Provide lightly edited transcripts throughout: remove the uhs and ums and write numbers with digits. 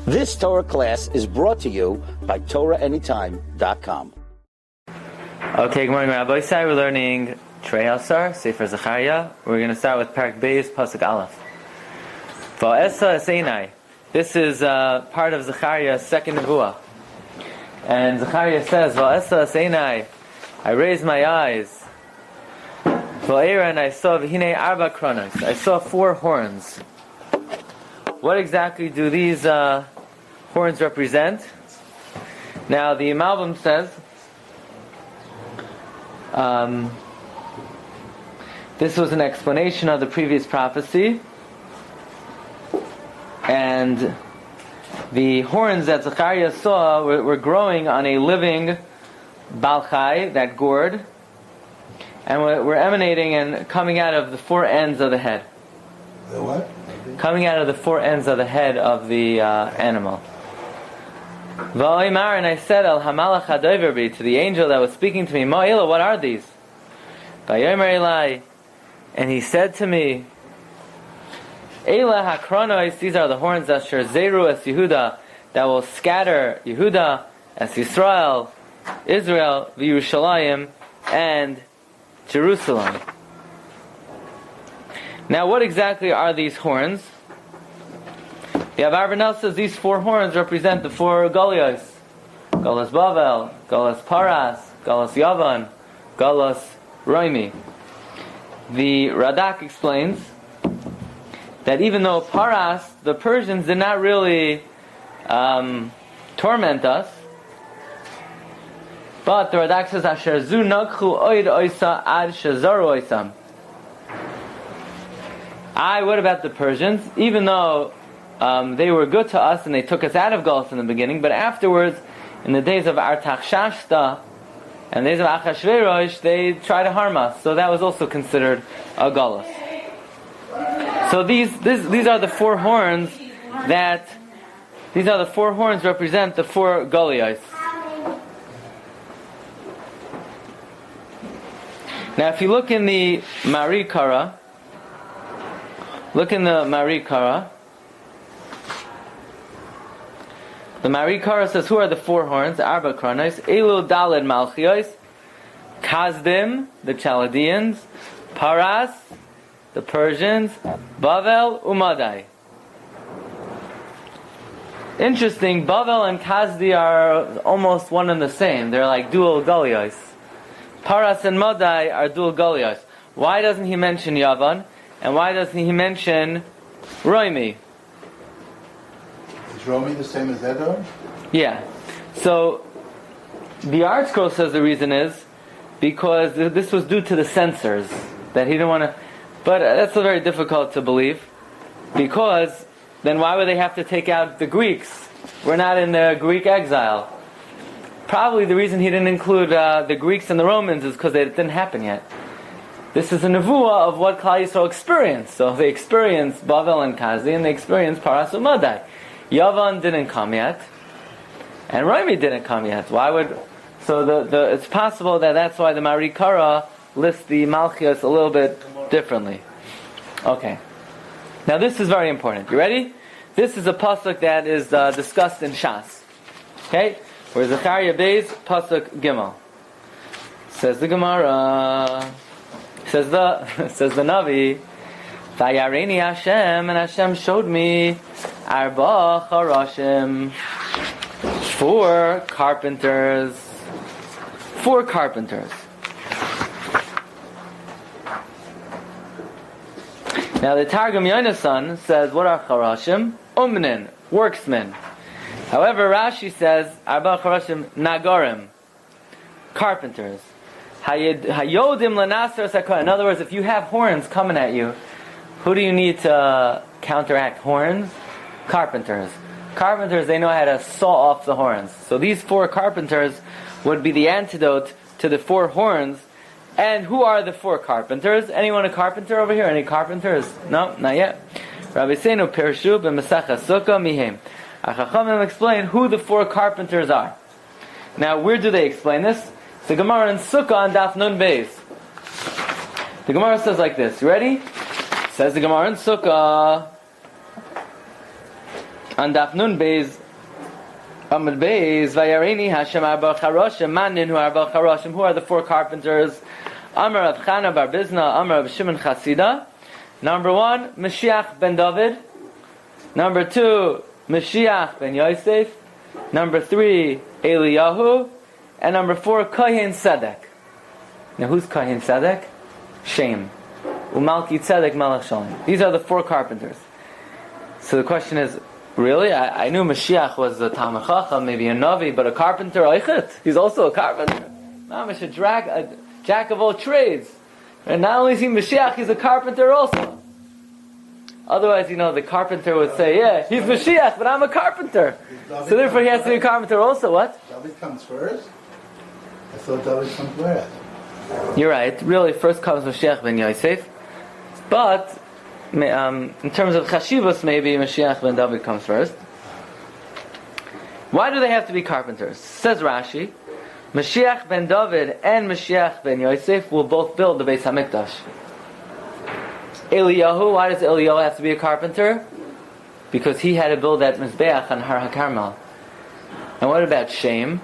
This Torah class is brought to you by TorahAnytime.com. Okay, good morning, Rabbi. Today we're learning Trei Asar, Sefer Zecharia. We're going to start with Parak Beis, Pasuk Aleph. Va'esa Eseinai. This is part of Zecharia's second nevuah. And Zecharia says, Va'esa Eseinai. I raised my eyes. Va'era, and I saw V'hinei Arba Kronos. I saw 4 horns. What exactly do these horns represent? Now, the Malbim says, this was an explanation of the previous prophecy, and the horns that Zecharia saw were growing on a living balchai, that gourd, and were emanating and coming out of the 4 ends of the head. The what? Coming out of the 4 ends of the head of the animal. Va'oimar, and I said, Al hamalach hadover bi, to the angel that was speaking to me, Ma'ila, what are these? Va'yomer Elai, and he said to me, Eila hakronos, these are the horns asher zeru es Yehuda, that will scatter Yehuda, as Yisrael, Israel, V'Yerushalayim, and Jerusalem. Now, what exactly are these horns? The Abarbanel says these 4 horns represent the 4 Golios. Golos Bavel, Golos Paras, Golos Yavan, Golos Roimi. The Radak explains that even though Paras, the Persians, did not really torment us, but the Radak says, Asher zu nakchu oid oisa ad shazaru oisam. What about the Persians? Even though they were good to us and they took us out of Galus in the beginning, but afterwards, in the days of Artaxashta and the days of Achashverosh, they tried to harm us. So that was also considered a Galus. So these are the 4 horns represent the 4 Golios. Now, if you look in the Marikara, the Marikara says, who are the 4 horns? Arba Kronos, Elu Daled Malchios, Kazdim, the Chaldeans, Paras, the Persians, Bavel, Umadai. Interesting, Bavel and Kazdi are almost one and the same. They're like dual Golios. Paras and Madai are dual Golios. Why doesn't he mention Yavan? And why doesn't he mention Roimi? Is Romi the same as Edom? Yeah. So, the Art Scroll says the reason is because this was due to the censors. That he didn't want to... But that's very difficult to believe. Because, then why would they have to take out the Greeks? We're not in the Greek exile. Probably the reason he didn't include the Greeks and the Romans is because it didn't happen yet. This is a nevuah of what Klal Yisrael experienced. So they experienced Bavel and Kazi, and they experienced Paras and Madai. Yavan didn't come yet, and Roimi didn't come yet. Why would? So it's possible that's why the Marikara lists the Malchios a little bit differently. Okay. Now this is very important. You ready? This is a pasuk that is discussed in Shas. Okay, where Zecharia Beis pasuk Gimel says the Gemara. Says the Navi, Vayareini Hashem, and Hashem showed me Arba Charashim, 4 carpenters. 4 carpenters. Now the Targum Yonasan says, what are Charashim? Umnin, worksmen. However, Rashi says, Arba Charashim Nagarim, carpenters. Hayodim lanasar sakar. In other words, if you have horns coming at you, who do you need to counteract horns? Carpenters. Carpenters, they know how to saw off the horns. So these 4 carpenters would be the antidote to the 4 horns. And who are the 4 carpenters? Anyone a carpenter over here? Any carpenters? No, not yet. Rabbi Seinu Pirshu b'Mesachah Sukkah Mihem. Chachamim explain who the 4 carpenters are. Now, where do they explain this? The Gemara in Sukkah on Daf Nun Beis. The Gemara says like this. You ready? Says the Gemara in Sukkah. On Daf Nun Beis, Amud Beis, Vayarini Hashem Arba Charoshim, Manin Hu Arba Charoshim. Who are the four carpenters? Amar of Chana Bar Bizna, Amar of Shimon Chasida. Number 1, Mashiach ben David. Number 2, Mashiach ben Yosef. Number 3, Eliyahu. And number 4, Kohen Tzedek. Now who's Kohen Tzedek? Shem. Umalki Tzedek Melech Shalom. These are the four carpenters. So the question is, really? I knew Mashiach was a Talmid Chacham, maybe a Navi, but a carpenter, Oichet. He's also a carpenter. Mamish, a jack of all trades. And not only is he Mashiach, he's a carpenter also. Otherwise, the carpenter would say, yeah, he's Mashiach, but I'm a carpenter. So therefore he has to be a carpenter also. What? David comes first? I thought David comes last. You're right. Really, first comes Mashiach ben Yosef. But, in terms of Chashivos, maybe Mashiach ben David comes first. Why do they have to be carpenters? Says Rashi, Mashiach ben David and Mashiach ben Yosef will both build the Beis HaMikdash. Eliyahu, why does Eliyahu have to be a carpenter? Because he had to build that Mizbeach on Har HaKarmel. And what about Shem?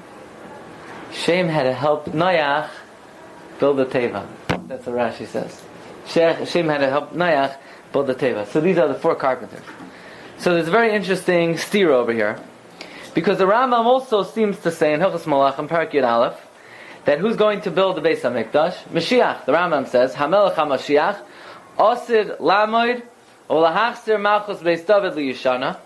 Shem had to help Noach build the Teva. That's what Rashi says. Shem had to help Noach build the Teva. So these are the four carpenters. So there's a very interesting steer over here. Because the Rambam also seems to say in Hilchos Malachim, Parak Yud Aleph, that who's going to build the Beis HaMikdash? Mashiach. The Rambam says, HaMelech HaMashiach, Osid Lamoid, Olahachsir Malchus Beis David Liyishana.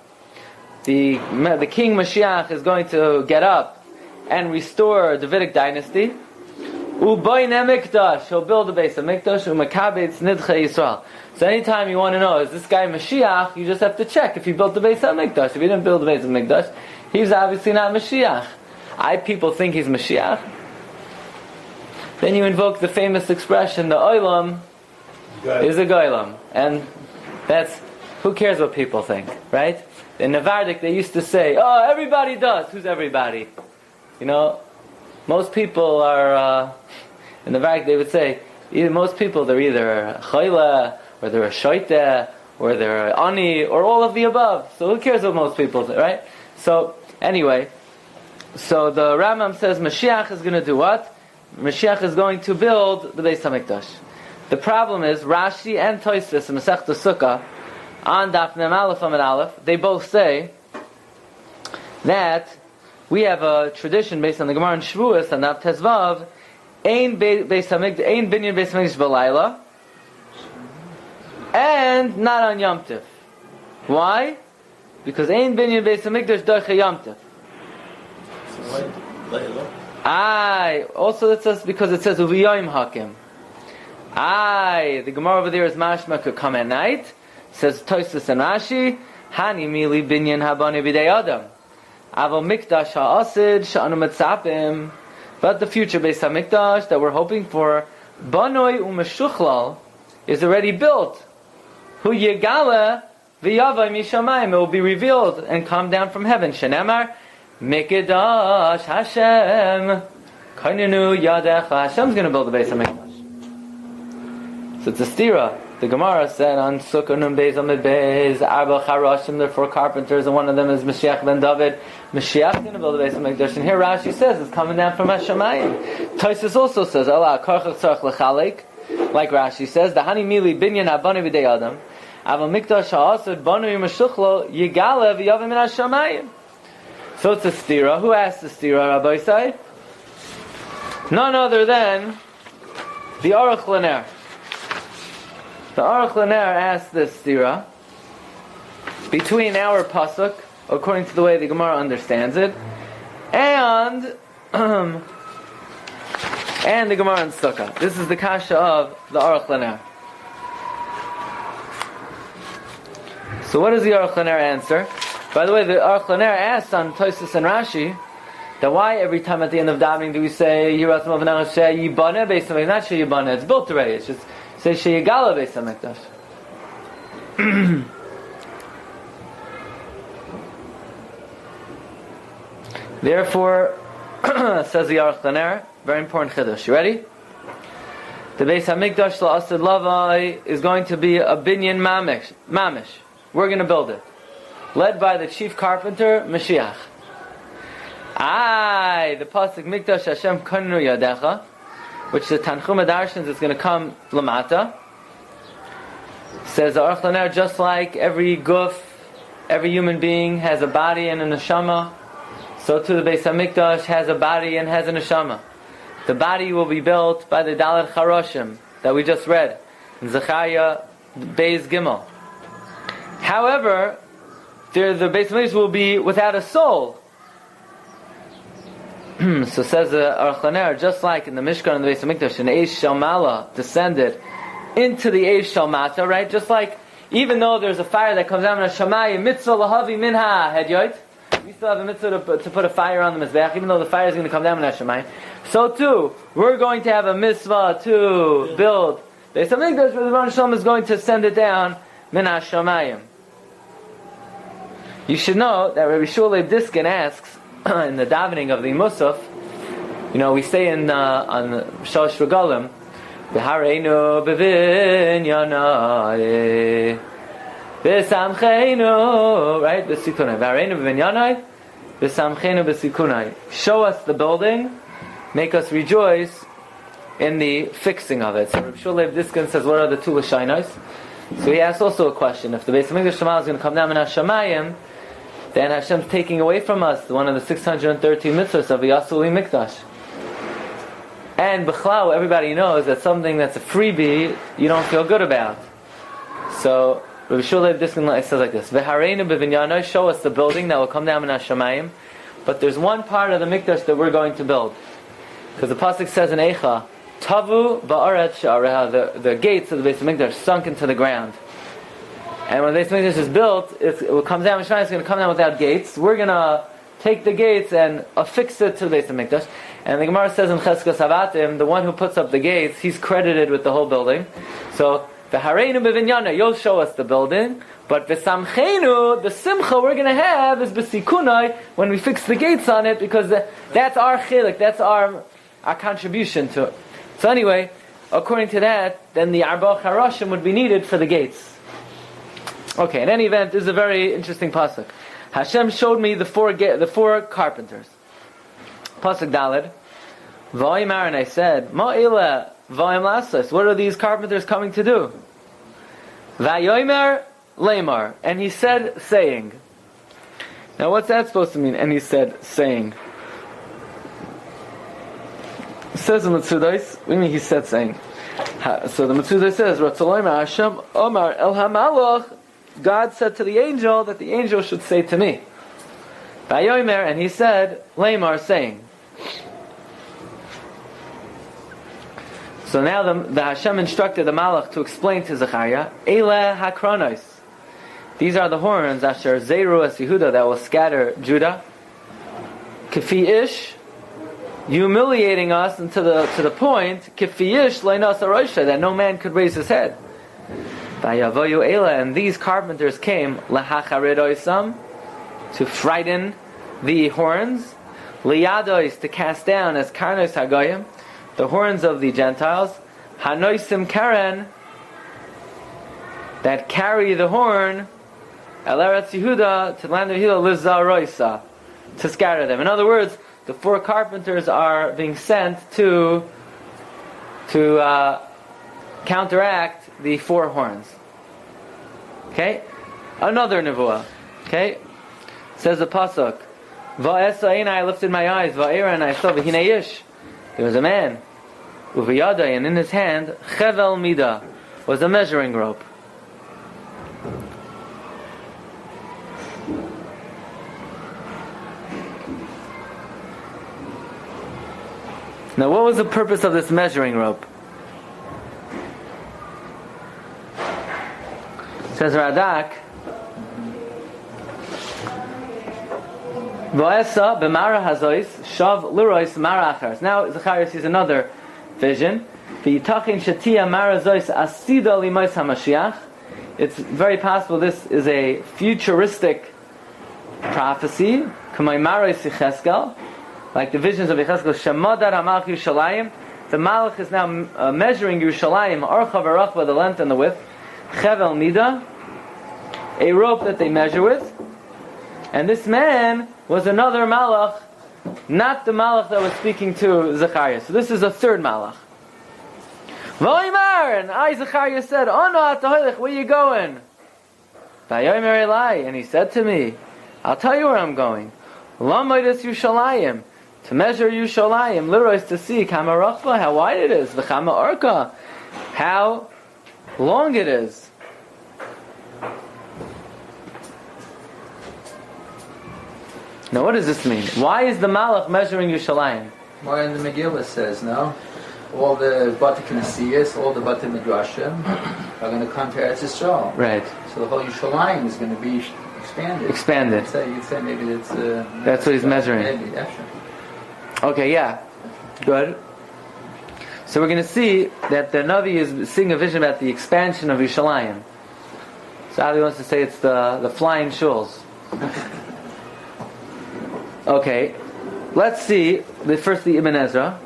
The King Mashiach is going to get up and restore the Davidic dynasty. Ubayne Mikdash, he'll build the Beis HaMikdash. Umakabetz Nidche Yisrael. So anytime you want to know, is this guy Mashiach, you just have to check if he built the Beis HaMikdash. If he didn't build the Beis HaMikdash, he's obviously not Mashiach. People think he's Mashiach. Then you invoke the famous expression, the Olam is a Goylam. And that's, who cares what people think, right? In Navardik they used to say, oh, everybody does. Who's everybody? Most people are, in Navardik they would say, most people, they're either Chayla, or they're a Shoite, or they're Ani, or all of the above. So who cares what most people say, right? So, anyway, so the Rambam says Mashiach is going to do what? Mashiach is going to build the Beis HaMikdash. The problem is, Rashi and Tosfos in Masechta Sukkah, on Daf Mem Aleph Amud Aleph, they both say that we have a tradition based on the Gemara in Shavuos and Daf Tezvav, Ein binyan Beis HaMikdash b'layla, and not on Yom Tiv. Why? Because Ein binyan Beis HaMikdash doche Yom Tiv. Also it says, because it says Uviyayim Hakim. The Gemara over there is mashma could come at night. Says Tosfos and Rashi, Hani mili binyan habani b'dei Adam. Avo mikdash ha'asid sha'anu metzapim. But the future Beis HaMikdash that we're hoping for, banoi u'meshuchlal, is already built. Hu yegala v'yavai mishamayim. It will be revealed and come down from heaven. Shenemar, Mikdash Hashem. Kainenu yadecha. Hashem's going to build the Beis HaMikdash. So it's a stira. The Gemara said on Sukkah Nun Beis Amud Beis, Arba Charashim, there are four carpenters, and one of them is Mashiach ben David. Mashiach is going to build the Beis HaMikdash, and here Rashi says it's coming down from Hashemayim. Tosfos also says, Allah Karchach Tzarech Lechalek, like Rashi says, the Hani Mili Binyan Habani B'dei Adam, Ava Mikdash Ha'asud Banu Yimeshuchlo Yigala V'Yavim Min Hashemayim. So it's a stira. Who asked the stira, Rabbi Say? None other than the Aruch LaNer. The Aruch LaNer asked this stira between our pasuk, according to the way the Gemara understands it, and the Gemara in Sukkah. This is the kasha of the Aruch LaNer. So what does the Aruch LaNer answer? By the way, the Aruch LaNer asked on Tosfos and Rashi that why every time at the end of davening do we say Yiratzim Avnei Yibane Beis HaMikdash? Not Sheyibane, it's built already. It's just say Sheyigala Beis HaMikdash. Therefore, says the Aruch LaNer, very important chiddush. You ready? The Beis HaMikdash La'asad Lavai is going to be a binyan mamish. We're going to build it. led by the chief carpenter, Mashiach. The pasuk Mikdash Hashem Kanu Yadecha, which the Tanchuma Darshans is going to come Lamata. Says the Aruch LaNer, just like every guf, every human being has a body and a neshama, so too the Beis HaMikdash has a body and has a neshama. The body will be built by the Dalet Charoshim that we just read in Zecharia Beis Gimel. However, the Beis HaMikdash will be without a soul. So says the Aruch LaNer, just like in the Mishkan and the Beis HaMikdash, an Eish Shel Mala descended into the Eish Shel Mata, right? Just like, even though there's a fire that comes down on Hashemayim, mitzvah lahavi minha hedyoit, we still have a mitzvah to put a fire on the Mizbeach, even though the fire is going to come down on Hashemayim. So too, we're going to have a mitzvah to build Beis HaMikdash, where the Ron Shalom is going to send it down min Hashemayim. You should know that Rabbi Shua Leib Diskin asks, in the davening of the Musaf, we say on Shalosh Regalim, V'hareinu b'vinyanai v'samcheinu, right? V'sikunai. V'hareinu b'vinyanai v'samcheinu v'sikunai. Show us the building, make us rejoice in the fixing of it. So Rabbi Shua Leib Diskin says, what are the two l'shainos? So he asks also a question. If the Beis HaMikdash Shema is going to come down in Hashemayim, then Hashem's taking away from us one of the 613 mitzvahs of Yasuli Mikdash. And B'chlau, everybody knows that something that's a freebie, you don't feel good about. So Rabbi Shua Leib Diskin says like this: V'hareinu b'vinyanai, show us the building that will come down in Hashemayim. But there's one part of the Mikdash that we're going to build, because the pasuk says in Eicha, Tavu ba'aretz she'areha, the gates of the Beis HaMikdash sunk into the ground. And when the Beis HaMikdash is built, it will come down. It's going to come down without gates. We're going to take the gates and affix it to the Beis HaMikdash. And the Gemara says in Cheskos Havatim, the one who puts up the gates, he's credited with the whole building. So v'hareinu b'vinyana, you'll show us the building, but v'samcheinu, the simcha we're going to have is b'sikunai, when we fix the gates on it, because that's our chilik, that's our contribution to it. So anyway, according to that, then the arba charashim would be needed for the gates. Okay, in any event, this is a very interesting pasuk. Hashem showed me the four carpenters. Pasuk Daled. V'ayimar, and I said, Ma'ila v'ayim lasos. What are these carpenters coming to do? V'ayomer leimar. And he said, saying. Now what's that supposed to mean? And he said, saying. It says in the Mitzudais, what do you mean he said, saying? So the Mitzudais says, Ratzaloymer Hashem Omar El HaMalach. God said to the angel that the angel should say to me. V'ayomer, and he said, leimar, saying. So now the Hashem instructed the Malach to explain to Zecharia, Eile hakronos. These are the horns, Asher Zeiru es Yehuda, that will scatter Judah. Kifi ish, humiliating us and to the point, Kifi ish leinas arosha, that no man could raise his head. Vayavoyu Eile, and these carpenters came lahacharedoisam, to frighten the horns, liyadois, to cast down as karnos hagoyim, the horns of the Gentiles, hanoisim karen, that carry the horn, el eretz Yehuda, to the land of Yehuda, lizaroisa, to scatter them. In other words, the four carpenters are being sent to counteract the four horns. Okay? Another nevuah. Okay? Says the pasuk, Va'esa I lifted my eyes, Va'era, and I saw v'hinei yish. There was a man, Uviyadai, and in his hand, Chevel Mida, was a measuring rope. Now what was the purpose of this measuring rope? Says Radak, V'esa b'mara hazois shav l'rois mara achars. Now Zecharia sees another vision. V'yitachin shatia mara zois asida limos hamashiach. It's very possible this is a futuristic prophecy, k'may maros Yecheskel, like the visions of Yecheskel. Shemadar hamalach Yerushalayim. The Malach is now measuring Yerushalayim, archa v'rachva, the length and the width. Chevel mida, a rope that they measure with. And this man was another malach, not the malach that was speaking to Zecharia. So this is a third malach. V'oimar, and Zecharia said, "Oh no, ataholich, where you going?" V'yomer elai, and he said to me, "I'll tell you where I'm going. Lamoides Yushalayim, to measure Yushalayim, literal to see kama rachba, how wide it is, v'chama orka, how long it is." Now, what does this mean? Why is the malach measuring Yushalayim? More in the Megillah says, no? All the Bate Knesiyas, all the Bate Midrashim are going to come to Eretz Yisrael. Right. So the whole Yerushalayim is going to be expanded. Expanded. You'd say maybe it's... That's what he's measuring. Maybe, that's right. Okay, yeah. Good. So we're going to see that the Navi is seeing a vision about the expansion of Yerushalayim. So Ali wants to say it's the flying shuls. Okay, let's see first the Ibn Ezra.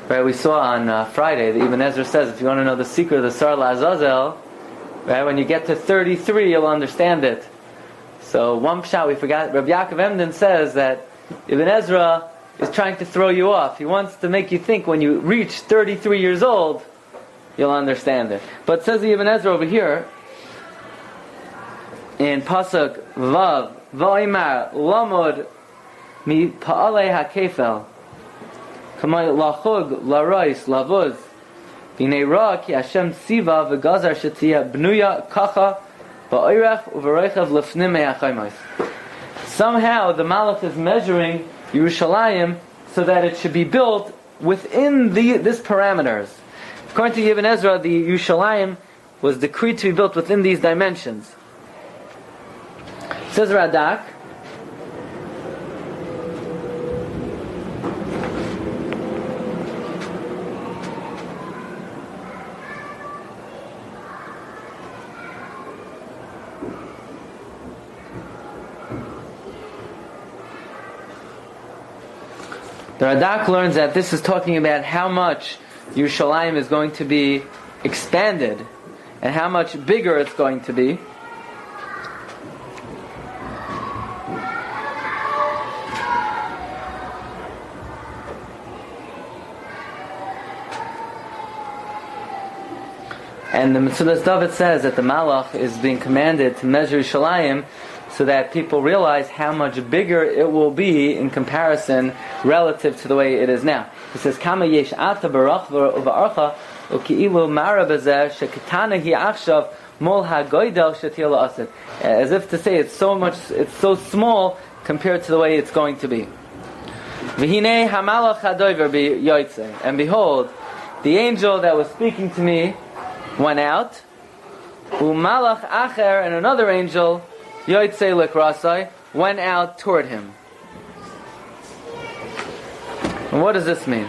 Right, we saw on Friday the Ibn Ezra says if you want to know the secret of the Sar La'azazel, right, when you get to 33 you'll understand it. So one pshat we forgot. Rabbi Yaakov Emden says that Ibn Ezra is trying to throw you off. He wants to make you think when you reach 33 years old you'll understand it. But says the Ibn Ezra over here in Pasuk Vav, V'oimar Lamod Mi Pa'alei HaKefel Kamay Lachug Larois Lavuz B'nei Ra Ki Hashem Tziva V'gazar Shetia Bnuya Kacha Ba'oirech U'v'roichav Lefnim Me'achaymois. Somehow the Malach is measuring Yerushalayim so that it should be built within this parameters. According to Ibn Ezra, the Yerushalayim was decreed to be built within these dimensions. Says Radak, the Radak learns that this is talking about how much Yerushalayim is going to be expanded and how much bigger it's going to be. And the Metzudas David says that the Malach is being commanded to measure Yerushalayim so that people realize how much bigger it will be in comparison relative to the way it is now. He says, "Kama yesh ata barach v'archa u'ki'ilu mara b'zeh sheketana hi achshav mol ha'goydel shetil la'asid." As if to say it's so small compared to the way it's going to be. V'hinei hamalach hadover b'yotzei, and behold, the angel that was speaking to me went out, u'malach acher, and another angel, yotzei lekrasai, went out toward him. And what does this mean?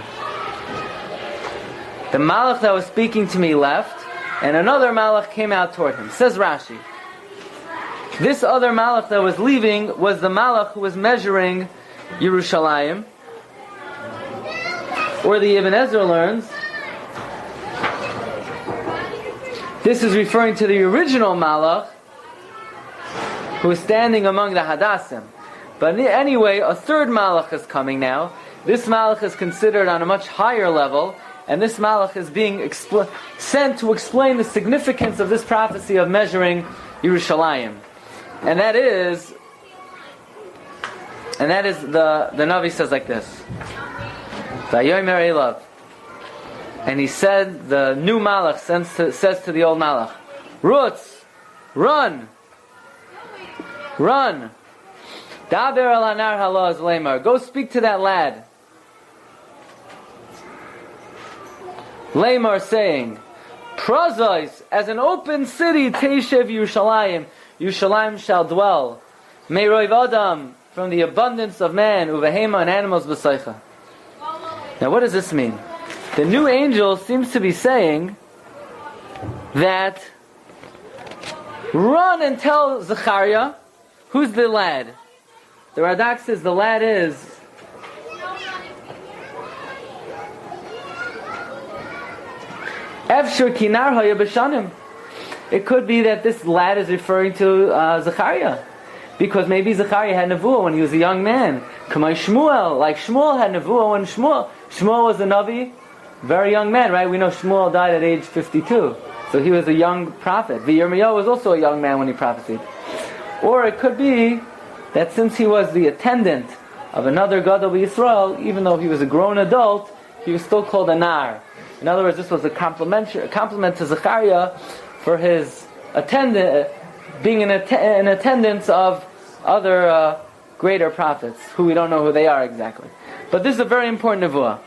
The malach that was speaking to me left, and another malach came out toward him. Says Rashi, this other malach that was leaving was the malach who was measuring Yerushalayim, or the Ibn Ezra learns, this is referring to the original malach who is standing among the hadassim. But anyway, a third malach is coming now. This malach is considered on a much higher level, and this malach is being sent to explain the significance of this prophecy of measuring Yerushalayim. And that is the Navi says like this. Vayomer Elav. And he said, the new malach says to the old malach, Rutz, run, run. Daber al anar halaz lemar. Go speak to that lad. Lemar saying, Prazos, as an open city, Teishev Yerushalayim, Yerushalayim shall dwell. Meiroiv Adam, from the abundance of man, uvehema and animals b'seicha. Now what does this mean? The new angel seems to be saying that run and tell Zecharia, who's the lad? The Radak says the lad is Efshur Kinar Haya B'Shanim. It could be that this lad is referring to Zecharia, because maybe Zecharia had nevuah when he was a young man. Kamay Shmuel, like Shmuel had nevuah when Shmuel was a navi, very young man, right? We know Shmuel died at age 52, so he was a young prophet. Yirmiyahu was also a young man when he prophesied. Or it could be that since he was the attendant of another Gadol Yisrael, even though he was a grown adult, he was still called a nar. In other words, this was a compliment to Zecharia for his being in attendance of other greater prophets, who we don't know who they are exactly. But this is a very important nevuah.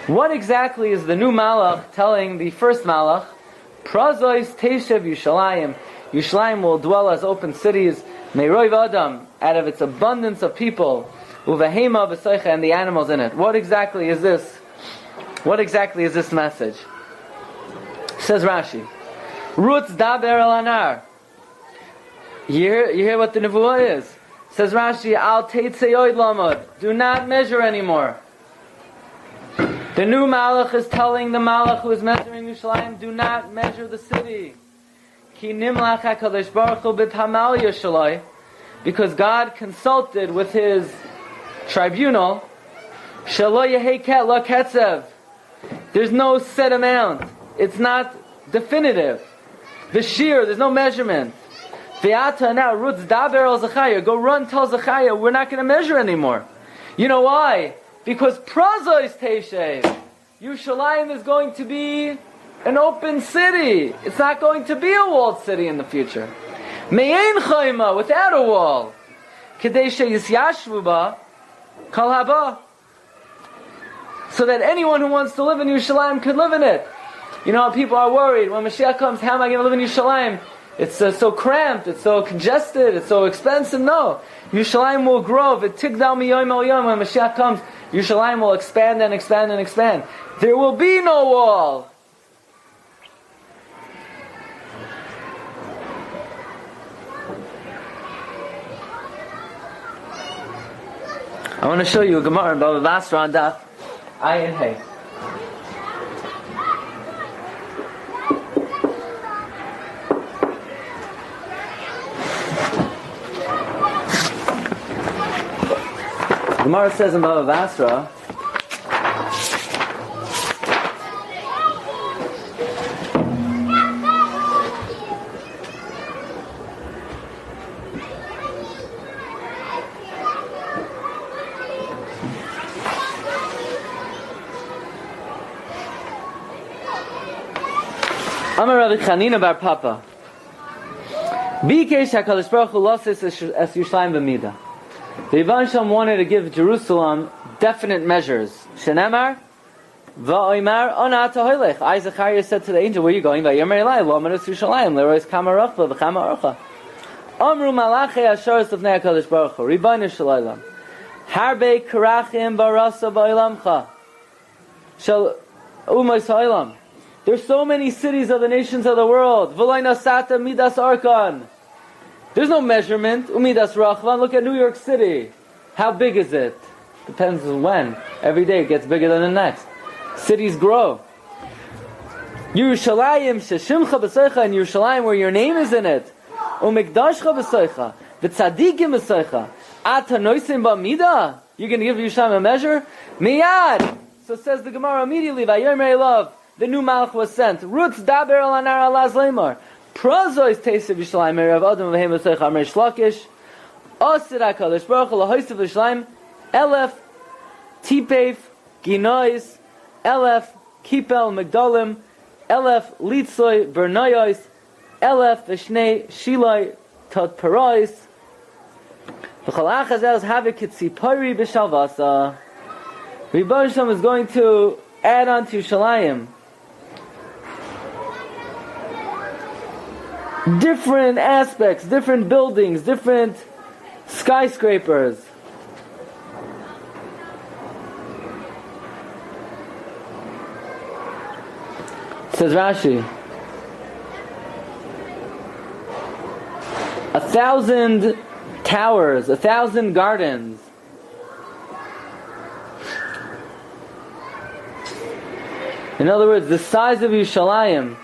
What exactly is the new malach telling the first malach? Prazois Teshev Yushalayim. Yushalayim will dwell as open cities. Meiroiv Adam, out of its abundance of people. Uvahema v'soicha, and the animals in it. What exactly is this? What exactly is this message? Says Rashi, Rutz daber el anar. You hear what the nevuah is? Says Rashi, Al teitzeyoid lamod. Do not measure anymore. The new malach is telling the malach who is measuring Yerushalayim, do not measure the city. Ki nimlach HaKadosh Baruch Hu b'tamal Yerushalayim, because God consulted with His tribunal. Shelo yeheket lo ketzev. There's no set amount. It's not definitive. The Shiur, there's no measurement. Ve'ata now, Rutz daber el Zecharia. Go run, tell Zecharia, we're not going to measure anymore. You know why? Because Prazois Teshev. Yerushalayim is going to be an open city. It's not going to be a walled city in the future. Me'ein chayma, without a wall. Kedei sheyisyashvu ba, kol haba. So that anyone who wants to live in Yerushalayim could live in it. You know, people are worried, when Mashiach comes, how am I going to live in Yerushalayim? It's so cramped, it's so congested, it's so expensive. No. Yerushalayim will grow. V'tigdal miyoyim el yom. When Mashiach comes, Yerushalayim will expand and expand and expand. There will be no wall. I want to show you a Gemara in Bava Basra on Daf Ayin Hey. Gemara says in Bava Basra, Amar Rabbi Chanina bar Papa, Bikesh HaKadosh Baruch Hu loses es Yerushalayim b'midah. The Yevon Shem wanted to give Jerusalem definite measures. Shenemar, va'oimar, ona tahoylech. Zecharia said to the angel, where are you going? Va'yomer elai, lo amadus Yerushalayim, lerois kama rachva, v'chama orcha. Amru malachei asharis lefnei HaKadosh Baruch Hu, Ribono shel olam. Harbe karachim barasa ba'olamcha. Shel umos ha'olam. There's so many cities of the nations of the world. V'loi nasata midas arkan. There's no measurement. Umidas Rachvan. Look at New York City. How big is it? Depends on when. Every day it gets bigger than the next. Cities grow. Yerushalayim sheshimcha b'soicha, in Yerushalayim where your name is in it. Umikdashcha b'soicha. V'tzadikim b'soicha. Ata noisim b'mida. You're going to give Yerushalayim a measure? Miyad. So says the Gemara immediately. Vayomer elav. The new malach was sent. Rutz daber al anar alaz leimar. Prazois Teshev Yushalayim Merav Adam V'hem V'soich Amar Shlakish Osir HaKadosh Baruch Hu L'hoisav Yushalayim Elef Tipev Ginois Elef Kipel Migdalim Elef Litzoi Bernoyos Elef V'shnei Shiloi Tot Parois V'chalach Hazel Havik Kitzipori B'Shalvasa. Ribono Shel Olam is going to add on to Yerushalayim different aspects, different buildings, different skyscrapers. Says Rashi, 1,000 towers, 1,000 gardens. In other words, the size of Yerushalayim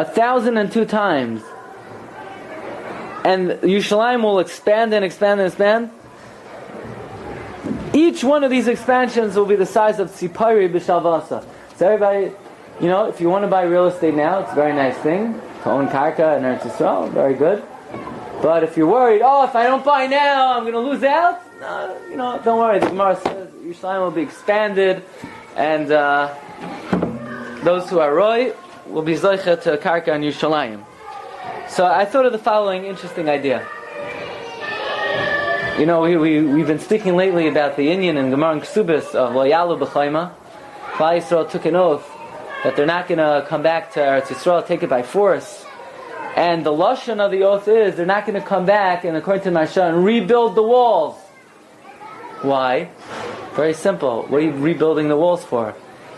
1,002 times, and Yerushalayim will expand and expand and expand, each one of these expansions will be the size of Tzipari b'Shalvasa. So everybody, if you want to buy real estate now, it's a very nice thing to own karka in Eretz Yisrael, very good. But if you're worried, if I don't buy now, I'm going to lose out, no, don't worry. The Gemara says Yerushalayim will be expanded, and those who are roi will be zoicha to karka in Yerushalayim. So I thought of the following interesting idea. We've been speaking lately about the Inyan and Gemara and Ksubis of Lo Yalu B'Chayma. Klal Yisrael took an oath that they're not going to come back to Eretz Yisrael, take it by force. And the lashon of the oath is they're not going to come back, and according to Parsha, and rebuild the walls. Why? Very simple. What are you rebuilding the walls for?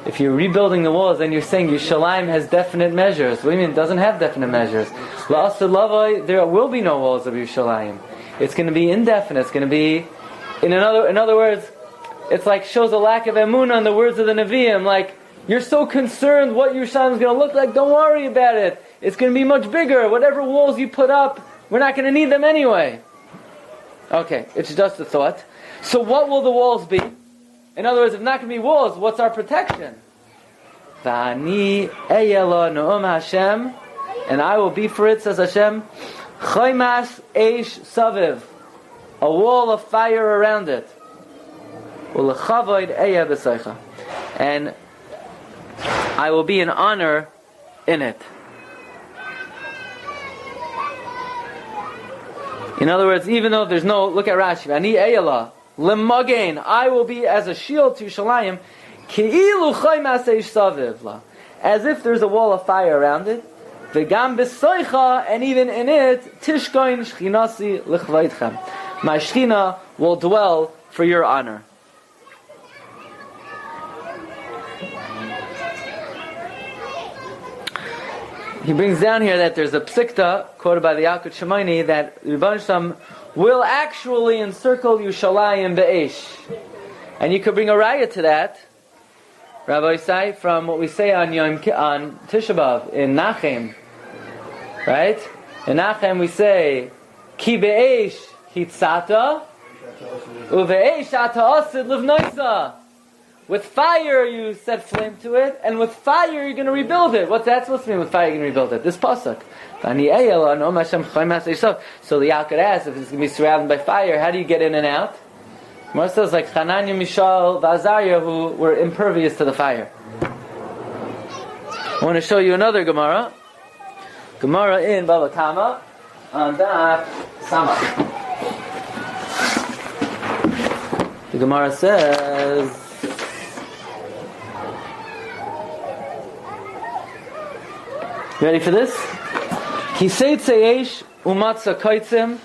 If you're rebuilding the walls, then you're saying Yerushalayim has definite measures. What do you mean it doesn't have definite measures? La'asad lavai, there will be no walls of Yerushalayim. It's going to be indefinite. It's going to be, in other words, it's like shows a lack of emunah in the words of the Nevi'im. Like, you're so concerned what Yerushalayim is going to look like, don't worry about it. It's going to be much bigger. Whatever walls you put up, we're not going to need them anyway. Okay, it's just a thought. So what will the walls be? In other words, if not going to be walls, what's our protection? V'ani eyela no'om Hashem, and I will be for it, says Hashem, Chumash eish saviv, a wall of fire around it. U'lechavod eya b'seicha, and I will be an honor in it. In other words, even though there's no, look at Rashi, Ani eyela, lemagain, I will be as a shield to Yerushalayim, ki'ilu chumash eish saviv la, as if there's a wall of fire around it. V'gam b'soicha, and even in it, tishkoin shchinasi l'chvaitchem. My shchina will dwell for your honor. He brings down here that there's a psikta, quoted by the Yalkut Shemaini, that Rebbeinu Shalom will actually encircle Yerushalayim be'esh. And you could bring a raya to that, Rabbi Isai, from what we say on Tisha B'Av, in Nachem. Right? In Nachem we say, Ki be'esh hitzata, uve'esh ata asid livnoisa. With fire you set flame to it, and with fire you're going to rebuild it. What's that supposed to mean, with fire you're going to rebuild it? This pasuk. So the Yalkut asks, if it's going to be surrounded by fire, how do you get in and out? More says like Hananiah, Mishael, Azariah, who were impervious to the fire. I want to show you another Gemara. Gemara in Bava Kama, on Daf Samach. The Gemara says, you ready for this? Kiseitze yesh umatza koitzim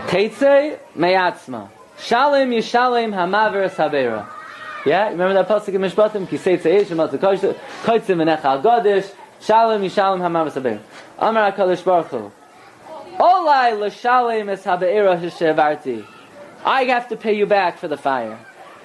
teitze meyatzma shalem yishalem hamaver sabera. Yeah, remember that pasuk in Mishpatim? Kiseitze yesh umatza koitzim v'necha agadish shalem yishalem hamaver sabera. Amar HaKadosh Baruch Hu, Olai l'shalem es habeira hishevarti. I have to pay you back for the fire.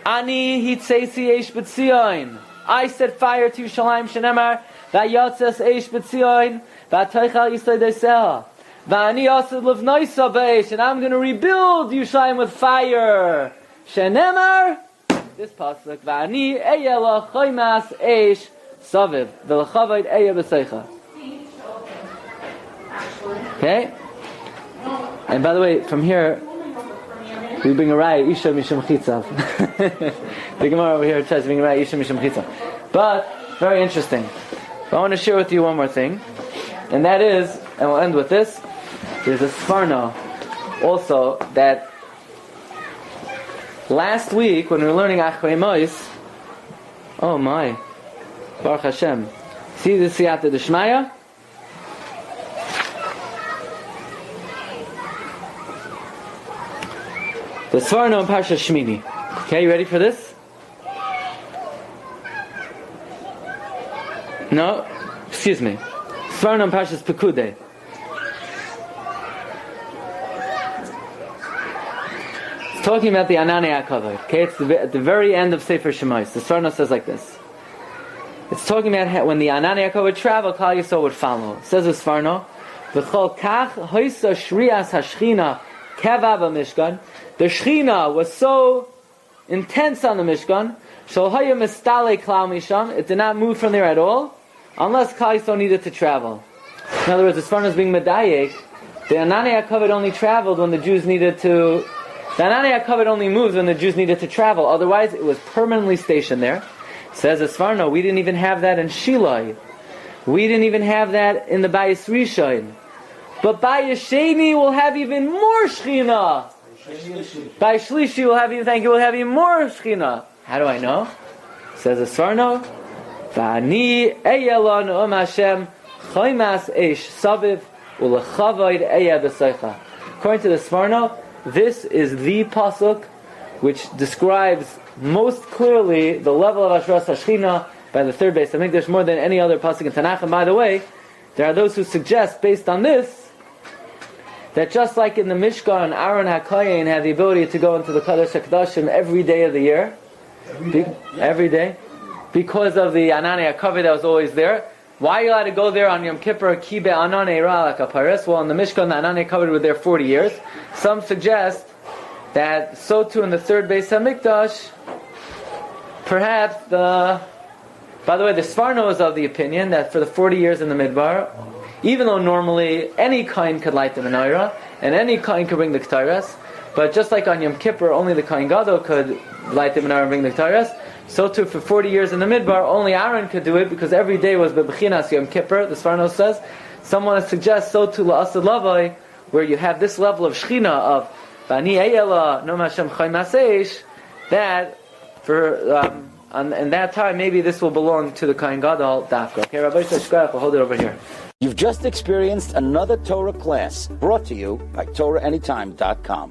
Ani hitzeitze yesh b'tzion. I set fire to Yerushalayim shenemar Vayatzes eish b'tzion, v'atoichal yisay deseha, v'ani asid levnoisa b'eish, and I'm going to rebuild Yerushalayim with fire. Shenemar, this pasuk, v'ani eyela choymas eish saviv, v'lechavayt eya b'seicha. Okay? And by the way, from here, we bring a raya, Isha Mishum Chitzav. The Gemara over here tries to bring a raya, Isha Mishum Chitzav. But, very interesting. I want to share with you one more thing, and that is, and we'll end with this, there's a Sfarno also that last week when we were learning Achrei Mois, oh my, Baruch Hashem, see the Siyata D'Shmaya? The Sfarno in Parsha Shmini. Okay, you ready for this? No, excuse me. Svarno Parshas Pekudei. It's talking about the Anani HaKavod. Okay, it's at the very end of Sefer Shemais. The Svarno says like this: It's talking about when the Anani Yaakov would travel, Klal Yisrael would follow. It says as Farno, V'chol kach hoisa shrias hashchina keva b'mishkan. The Shechina was so intense on the Mishkan, shal haya mistale klal misham. It did not move from there at all, unless Klal Yisrael needed to travel. In other words, as far as being medayek, the Anani Yaakov only traveled when the Jews needed to. The Anani Yaakov only moved when the Jews needed to travel. Otherwise, it was permanently stationed there. It says as far no, we didn't even have that in Shiloi. We didn't even have that in the Bayis Rishon. But Bayis Sheni will have even more Shechina. Bayis Shlishi will have even more Shechina. How do I know? It says as far no, Va'ani eyelon Hashem chaymas eish saviv ulechavoid eya b'seicha. According to the Sforno, this is the pasuk which describes most clearly the level of Ashras Hashchina by the third base. I think there's more than any other pasuk in Tanakh. And by the way, there are those who suggest, based on this, that just like in the Mishkan, Aaron HaKohen had the ability to go into the Kadosh HaKadoshim every day of the year. Every day. Because of the Anani HaKavod that was always there. Why are you allowed to go there on Yom Kippur? Ki be'anan eira like a paris. Well, in the Mishkan, the Anani HaKavod were there 40 years. Some suggest that so too in the third Beis HaMikdash, perhaps by the way, the Sforno is of the opinion that for the 40 years in the Midbar, even though normally any Kohen could light the menorah, and any Kohen could bring the K'taras, but just like on Yom Kippur, only the Kohen Gadol could light the menorah and bring the K'taras, so too for 40 years in the Midbar, only Aaron could do it, because every day was Bebechinas Yom Kippur, the Sforno says. Someone suggests so too La'asad Lavai, where you have this level of Shechina of Bani Eyela, No Hashem Chai Maseish, that for in that time maybe this will belong to the Kohen Gadol Dafka. Okay, Rabbi Shashkach, we'll hold it over here. You've just experienced another Torah class brought to you by TorahAnytime.com.